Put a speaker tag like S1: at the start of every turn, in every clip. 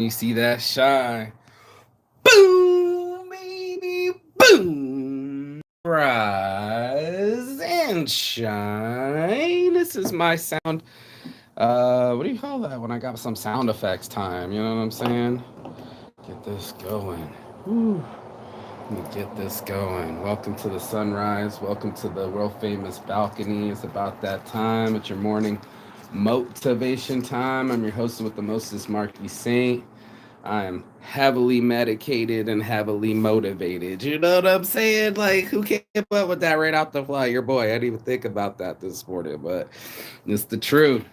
S1: You see that shine. Boom, baby, boom. Rise and shine. This is my sound. What do you call that when I got some sound effects time? You know what I'm saying? Get this going. Whew. Let me get this going. Welcome to the sunrise. Welcome to the world famous balcony. It's about that time. It's your morning motivation time. I'm your host with the mostest, Marky Saint. I am heavily medicated and heavily motivated. You know what I'm saying? Like, who came up with that right off the fly? Your boy. I didn't even think about that this morning, but it's the truth.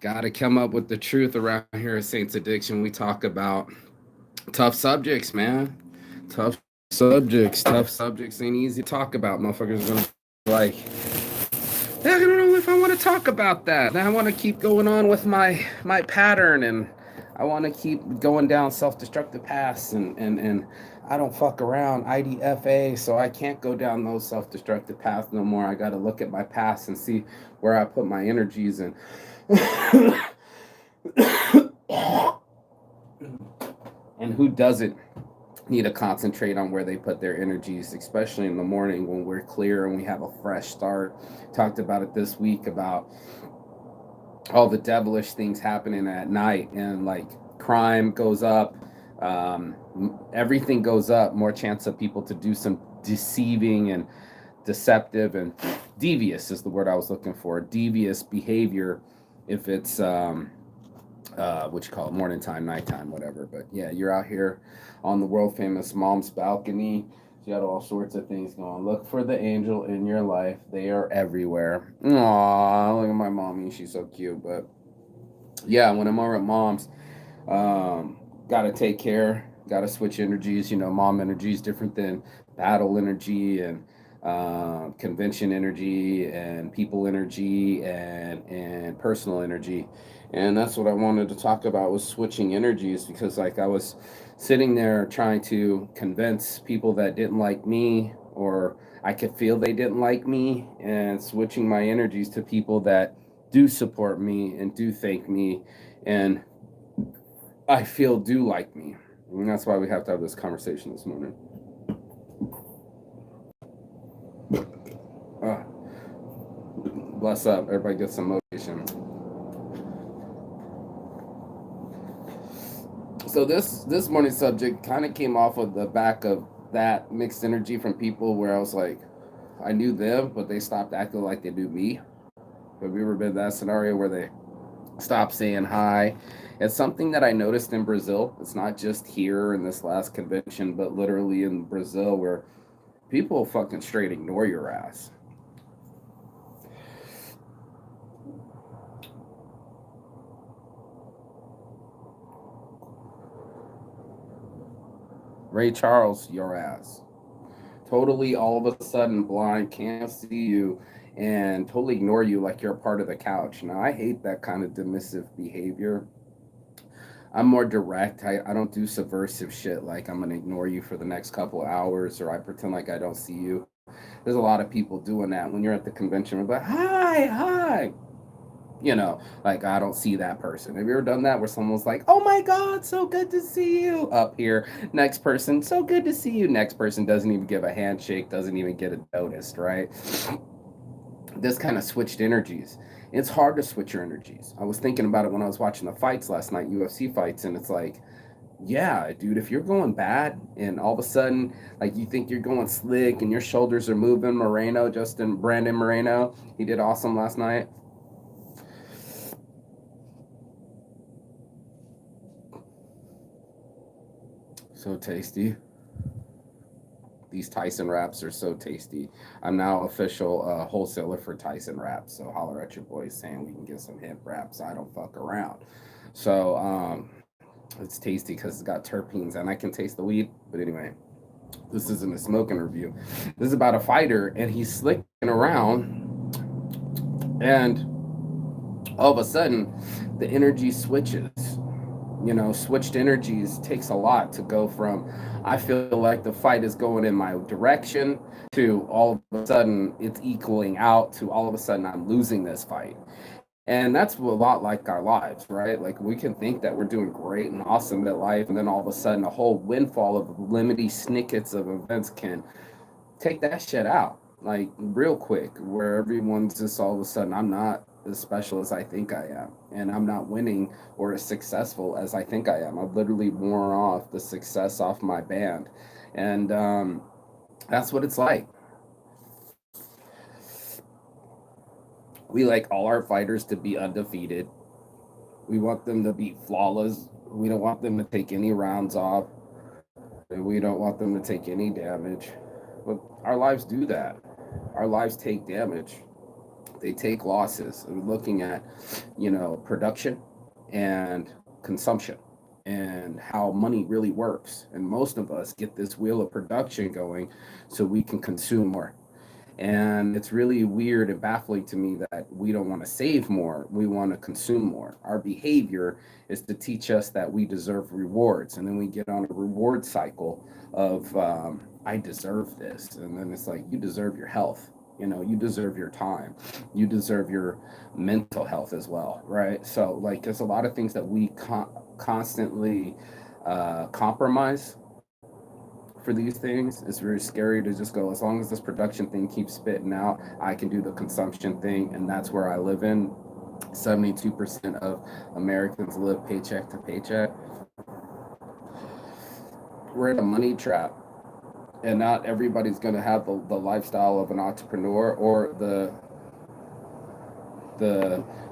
S1: Got to come up with the truth around here at Saints Addiction. We talk about tough subjects, man. Tough subjects. Tough subjects ain't easy to talk about. Motherfuckers are gonna be like, I don't know if I want to talk about that. I want to keep going on with my pattern, and I want to keep going down self-destructive paths, and I don't fuck around IDFA, so I can't go down those self-destructive paths no more. I got to look at my past and see where I put my energies in. And who doesn't need to concentrate on where they put their energies, especially in the morning when we're clear and we have a fresh start. Talked about it this week about all the devilish things happening at night, and like crime goes up, everything goes up, more chance of people to do some deceiving and deceptive and devious is the word I was looking for, devious behavior, if it's what you call it, morning time, nighttime, whatever. But yeah, you're out here on the world famous mom's balcony. She had all sorts of things going. Look for the angel in your life. They are everywhere. Aww, look at my mommy. She's so cute. But yeah, when I'm over at mom's, gotta take care. Gotta switch energies. You know, mom energy is different than battle energy and convention energy and people energy and personal energy. And that's what I wanted to talk about, was switching energies, because like I was sitting there trying to convince people that didn't like me, or I could feel they didn't like me, and switching my energies to people that do support me and do thank me and I feel do like me. And that's why we have to have this conversation this morning. Ah, bless up. Everybody get some motivation. So this morning's subject kind of came off of the back of that mixed energy from people where I was like, I knew them, but they stopped acting like they knew me. Have you ever been in that scenario where they stop saying hi? It's something that I noticed in Brazil. It's not just here in this last convention, but literally in Brazil, where people fucking straight ignore your ass. Ray Charles, your ass. Totally all of a sudden blind, can't see you, and totally ignore you like you're a part of the couch. Now, I hate that kind of dismissive behavior. I'm more direct. I don't do subversive shit like I'm gonna ignore you for the next couple hours, or I pretend like I don't see you. There's a lot of people doing that when you're at the convention. But hi, hi, like I don't see that person. Have you ever done that where someone's like, oh my God, so good to see you up here? Next person, so good to see you. Next person doesn't even give a handshake, doesn't even get it noticed, right? This kind of switched energies. It's hard to switch your energies. I was thinking about it when I was watching the fights last night, UFC fights, and it's like, yeah, dude, if you're going bad and all of a sudden, like you think you're going slick and your shoulders are moving, Brandon Moreno, he did awesome last night. So tasty. These Tyson wraps are so tasty. I'm now official wholesaler for Tyson wraps. So holler at your boys saying we can get some hemp wraps. I don't fuck around. So it's tasty because it's got terpenes and I can taste the weed. But anyway, this isn't a smoking review. This is about a fighter and he's slicking around, and all of a sudden the energy switches. Switched energies takes a lot to go from I feel like the fight is going in my direction to all of a sudden it's equaling out to all of a sudden I'm losing this fight. And that's a lot like our lives, right? Like we can think that we're doing great and awesome at life, and then all of a sudden a whole windfall of limited snippets of events can take that shit out like real quick, where everyone's just all of a sudden, I'm not as special as I think I am, and I'm not winning or as successful as I think I am. I've literally worn off the success off my band, and that's what it's like. We like all our fighters to be undefeated. We want them to be flawless. We don't want them to take any rounds off. We don't want them to take any damage. But our lives do that. Our lives take damage. They take losses. We're looking at, production and consumption and how money really works. And most of us get this wheel of production going so we can consume more. And it's really weird and baffling to me that we don't want to save more. We want to consume more. Our behavior is to teach us that we deserve rewards. And then we get on a reward cycle of, I deserve this. And then it's like, you deserve your health. You deserve your time. You deserve your mental health as well, right? So, like, there's a lot of things that we constantly compromise for these things. It's very scary to just go, as long as this production thing keeps spitting out, I can do the consumption thing. And that's where I live in. 72% of Americans live paycheck to paycheck. We're in a money trap. And not everybody's going to have the lifestyle of an entrepreneur, or the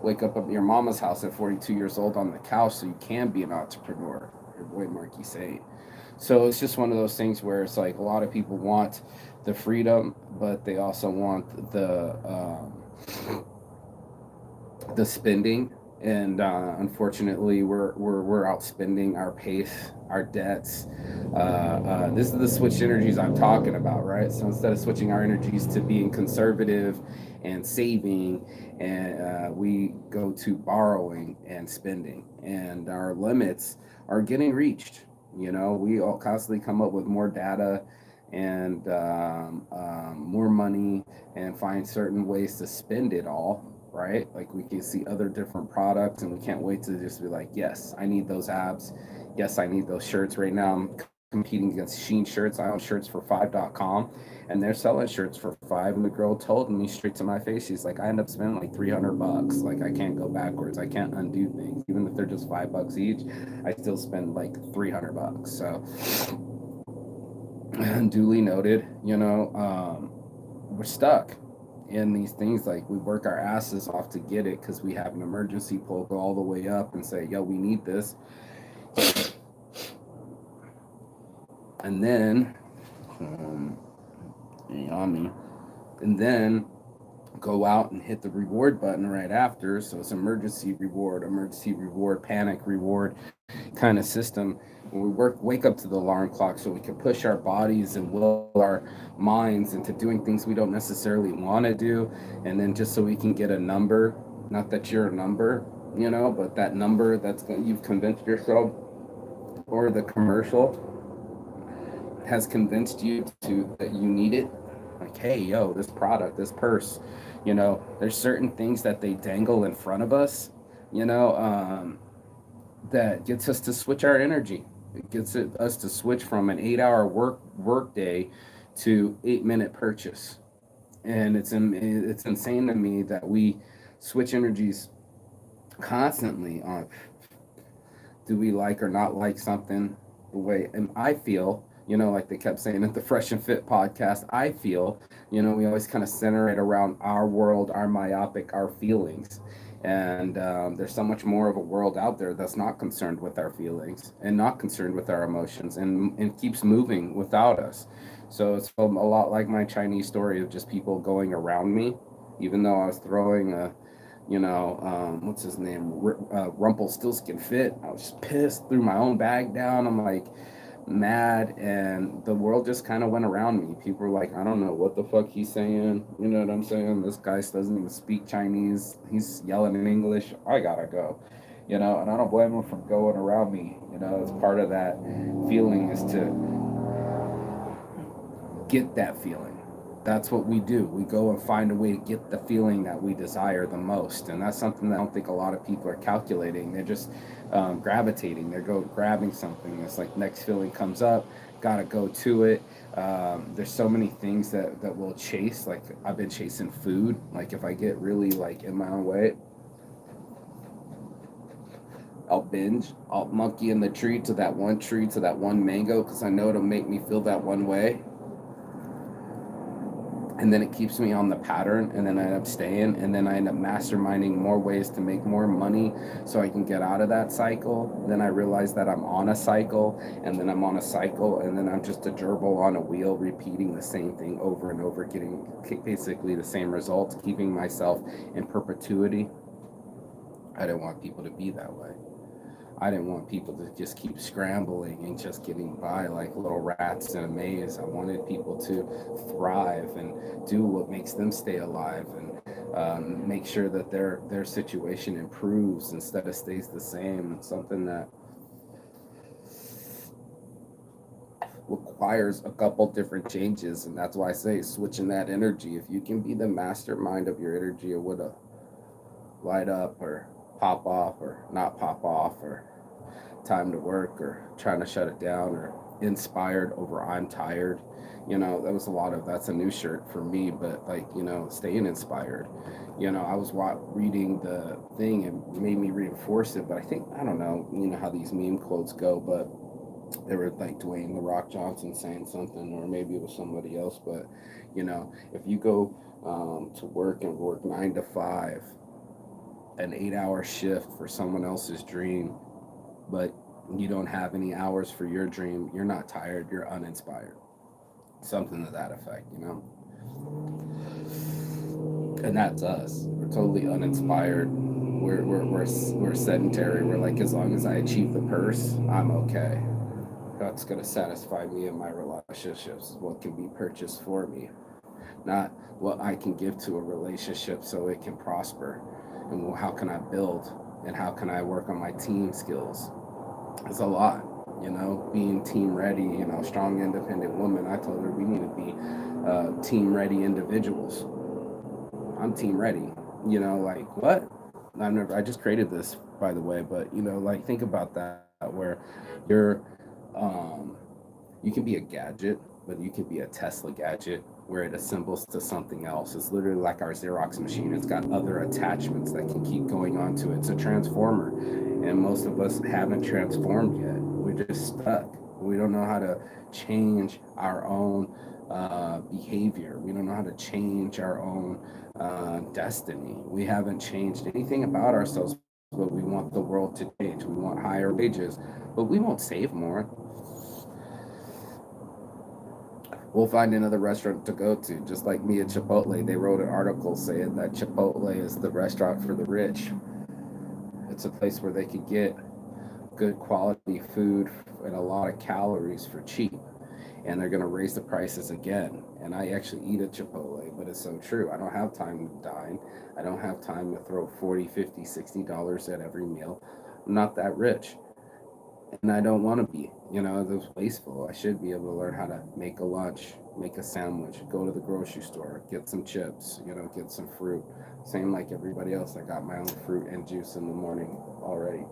S1: wake up at your mama's house at 42 years old on the couch so you can be an entrepreneur. Your boy Marky saying. So it's just one of those things where it's like a lot of people want the freedom, but they also want the spending. And unfortunately, we're outspending our pace, our debts. This is the switch energies I'm talking about, right? So instead of switching our energies to being conservative and saving, and we go to borrowing and spending, and our limits are getting reached. We all constantly come up with more data and more money, and find certain ways to spend it all, right? Like we can see other different products, and we can't wait to just be like, yes, I need those abs. Yes, I need those shirts. Right now, I'm competing against Sheen Shirts. I own shirts for 5.com, and they're selling shirts for 5. And the girl told me straight to my face, she's like, I end up spending like $300. Like, I can't go backwards. I can't undo things. Even if they're just $5 each, I still spend like $300. So, and duly noted, we're stuck in these things. Like, we work our asses off to get it because we have an emergency pull, go all the way up and say, yo, we need this. And then and then go out and hit the reward button right after. So it's emergency reward, panic reward kind of system. When we wake up to the alarm clock so we can push our bodies and will our minds into doing things we don't necessarily want to do, and then just so we can get a number. Not that you're a number, but that number you've convinced yourself, or the commercial has convinced you that you need it. Like, hey, yo, this product, this purse, there's certain things that they dangle in front of us, that gets us to switch our energy. It gets us to switch from an 8-hour work day to 8-minute purchase. And it's insane to me that we switch energies constantly on, do we like or not like something, the way. And I feel, like they kept saying at the Fresh and Fit podcast, I feel, we always kind of center it around our world, our myopic, our feelings. And there's so much more of a world out there that's not concerned with our feelings and not concerned with our emotions, and keeps moving without us. So it's a lot like my Chinese story of just people going around me, even though I was throwing what's his name, Rumpelstiltskin fit. I was just pissed, threw my own bag down. I'm like mad, and the world just kind of went around me. People were like, I don't know what the fuck he's saying. You know what I'm saying? This guy doesn't even speak Chinese. He's yelling in English. I gotta go. And I don't blame him for going around me. It's part of that feeling, is to get that feeling. That's what we do. We go and find a way to get the feeling that we desire the most, and that's something that I don't think a lot of people are calculating. They're just gravitating. They're grabbing something. It's like next feeling comes up, gotta go to it. There's so many things that we'll chase. Like I've been chasing food. Like if I get really like in my own way, I'll binge. I'll monkey in the tree to that one tree to that one mango because I know it'll make me feel that one way, and then it keeps me on the pattern, and then I end up staying, and then I end up masterminding more ways to make more money so I can get out of that cycle. Then I realize that I'm on a cycle, and then I'm on a cycle, and then I'm just a gerbil on a wheel repeating the same thing over and over, getting basically the same results, keeping myself in perpetuity. I didn't want people to be that way. I didn't want people to just keep scrambling and just getting by like little rats in a maze. I wanted people to thrive and do what makes them stay alive, and make sure that their situation improves instead of stays the same. It's something that requires a couple different changes, and that's why I say switching that energy. If you can be the mastermind of your energy, or what a light up or pop off or not pop off, or time to work or trying to shut it down, or inspired over I'm tired. That was a lot of that's a new shirt for me, but like, staying inspired. I was reading the thing and made me reinforce it, but I don't know, how these meme quotes go, but they were like Dwayne the Rock Johnson saying something, or maybe it was somebody else, but if you go to work and work 9 to 5, an 8-hour shift for someone else's dream, but you don't have any hours for your dream, you're not tired, you're uninspired. Something to that effect. And that's us. We're totally uninspired. We're sedentary. We're like, as long as I achieve the purse, I'm okay. That's going to satisfy me in my relationships, what can be purchased for me, not what I can give to a relationship so it can prosper. And how can I build, and how can I work on my team skills? It's a lot, being team ready, strong, independent woman. I told her we need to be team ready individuals. I'm team ready. Like what? I just created this, by the way, but like think about that, where you're, um, you can be a gadget, but you can be a Tesla gadget where it assembles to something else. It's literally like our Xerox machine. It's got other attachments that can keep going onto it. It's a transformer. And most of us haven't transformed yet. We're just stuck. We don't know how to change our own behavior. We don't know how to change our own destiny. We haven't changed anything about ourselves, but we want the world to change. We want higher wages, but we won't save more. We'll find another restaurant to go to, just like me at Chipotle. They wrote an article saying that Chipotle is the restaurant for the rich. It's a place where they could get good quality food and a lot of calories for cheap. And they're going to raise the prices again. And I actually eat at Chipotle, but it's so true. I don't have time to dine. I don't have time to throw 40, 50, $60 at every meal. I'm not that rich. And I don't want to be. Those wasteful. I should be able to learn how to make a lunch, make a sandwich, go to the grocery store, get some chips, get some fruit. Same like everybody else. I got my own fruit and juice in the morning already,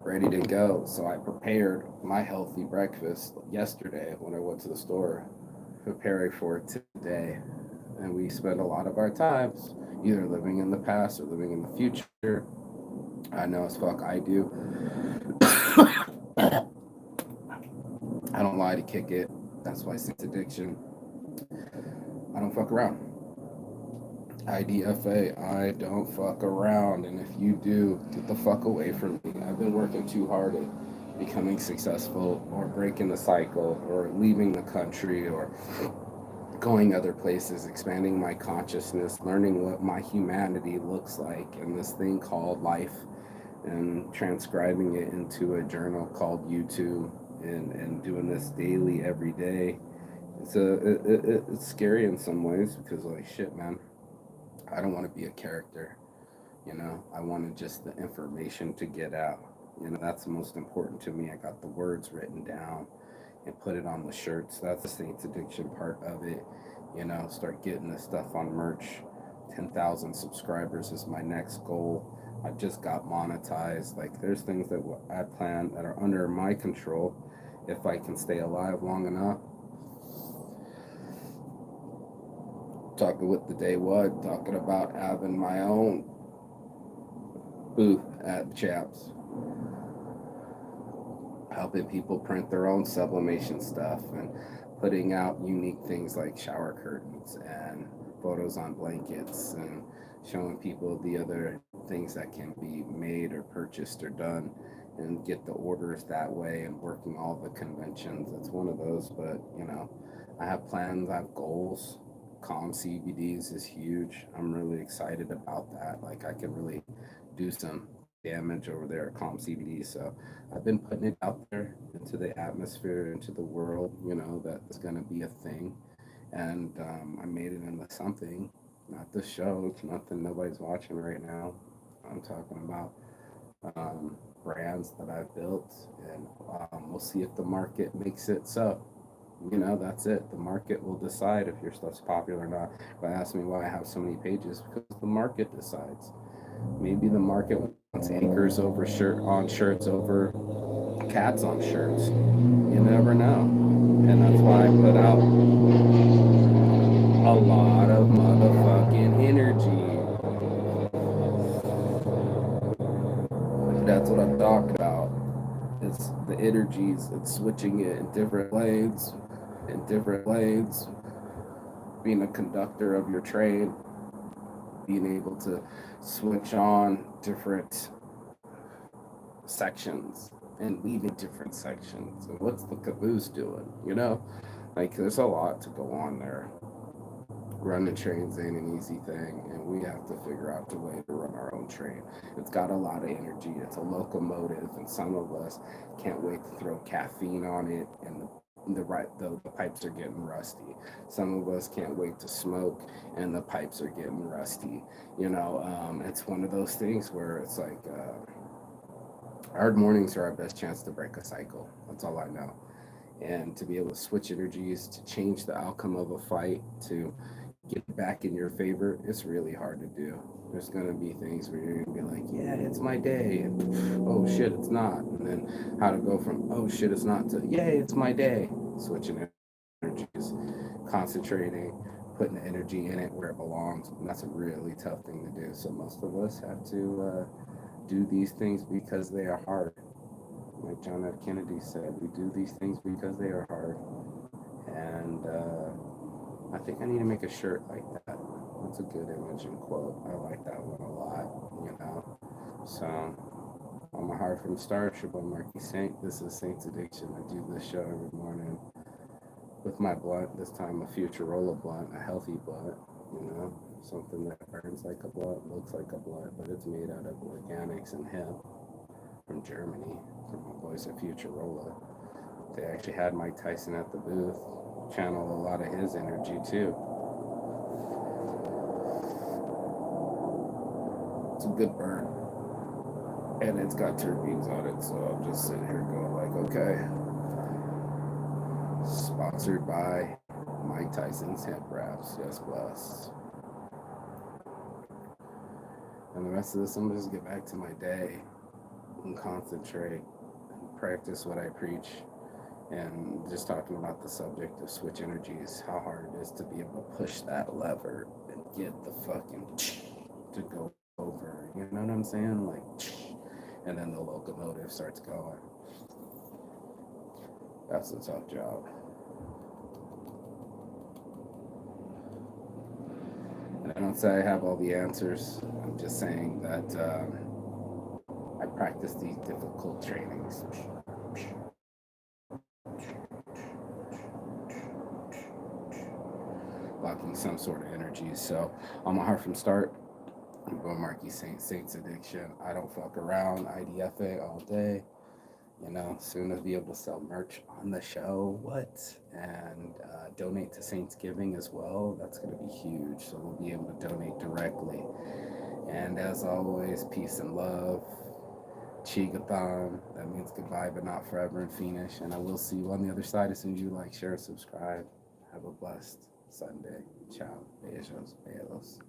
S1: ready to go. So I prepared my healthy breakfast yesterday when I went to the store, preparing for it today. And we spend a lot of our times either living in the past or living in the future. I know as fuck I do. I don't lie to kick it. That's why it's addiction. I don't fuck around. IDFA, I don't fuck around. And if you do, get the fuck away from me. I've been working too hard at becoming successful, or breaking the cycle, or leaving the country, or going other places, expanding my consciousness, learning what my humanity looks like in this thing called life, and transcribing it into a journal called YouTube, and doing this daily every day. It's scary in some ways, because like shit, man, I don't want to be a character. I wanted just the information to get out. That's the most important to me. I got the words written down. and put it on the shirts. That's the Saints Addiction part of it. Start getting this stuff on merch. 10,000 subscribers is my next goal. I just got monetized. Like, there's things that I plan that are under my control if I can stay alive long enough. Talking with the Day One, talking about having my own booth at Chaps, helping people print their own sublimation stuff and putting out unique things like shower curtains and photos on blankets and showing people the other things that can be made or purchased or done and get the orders that way and working all the conventions. It's one of those, but I have plans, I have goals. Calm CBDs is huge. I'm really excited about that. Like, I can really do some damage over there at Calm CBD. So I've been putting it out there into the atmosphere, into the world, that it's going to be a thing. And I made it into something, not the show. It's nothing nobody's watching right now. I'm talking about brands that I've built, and we'll see if the market makes it so. That's it. The market will decide if your stuff's popular or not. If I ask me why I have so many pages, because the market decides. Maybe the market wants anchors over shirts over cats on shirts. You never know. And that's why I put out a lot of motherfucking energy. That's what I'm talking about. It's the energies and switching it in different lanes, being a conductor of your train, being able to switch on different sections and leaving different sections. And what's the caboose doing? Like, there's a lot to go on there. Running trains ain't an easy thing, and we have to figure out a way to run our own train. It's got a lot of energy. It's a locomotive, and some of us can't wait to throw caffeine on it, and the pipes are getting rusty. Some of us can't wait to smoke, and the pipes are getting rusty. It's one of those things where it's like our mornings are our best chance to break a cycle. That's all I know. And to be able to switch energies, to change the outcome of a fight, to get back in your favor, it's really hard to do. There's going to be things where you're going to be like, yeah, it's my day, and oh shit, it's not. And then how to go from, oh shit, it's not, to, yay, it's my day. Switching energies, concentrating, putting the energy in it where it belongs. And that's a really tough thing to do. So most of us have to do these things because they are hard. Like John F. Kennedy said, we do these things because they are hard. And I think I need to make a shirt like that. That's a good image and quote. I like that one a lot. So, on my Heart from Starship, I'm Marky Saint. This is Saint's Addiction. I do this show every morning with my blunt, this time a Futurola blunt, a healthy blunt, something that burns like a blunt, looks like a blunt, but it's made out of organics and hemp from Germany, from my boys at Futurola. They actually had Mike Tyson at the booth, channel a lot of his energy too. It's a good burn. And it's got terpenes on it, so I'm just sitting here going like, okay. Sponsored by Mike Tyson's Hemp Wraps. Yes, blessed. And the rest of this, I'm just get back to my day and concentrate and practice what I preach. And just talking about the subject of switch energies, how hard it is to be able to push that lever and get the fucking to go over. You know what I'm saying? Like, and then the locomotive starts going. That's a tough job. And I don't say I have all the answers. I'm just saying that I practice these difficult trainings. Blocking some sort of energy. So on my Heart from Start, I'm going Marky Saint's Addiction. I don't fuck around. IDFA all day. Soon as be able to sell merch on the show. And donate to Saints Giving as well. That's going to be huge. So we'll be able to donate directly. And as always, peace and love. Chigathon. That means goodbye, but not forever in Phoenix. And I will see you on the other side as soon as you like, share, subscribe. Have a blessed Sunday. Ciao. Beijos. Beijos.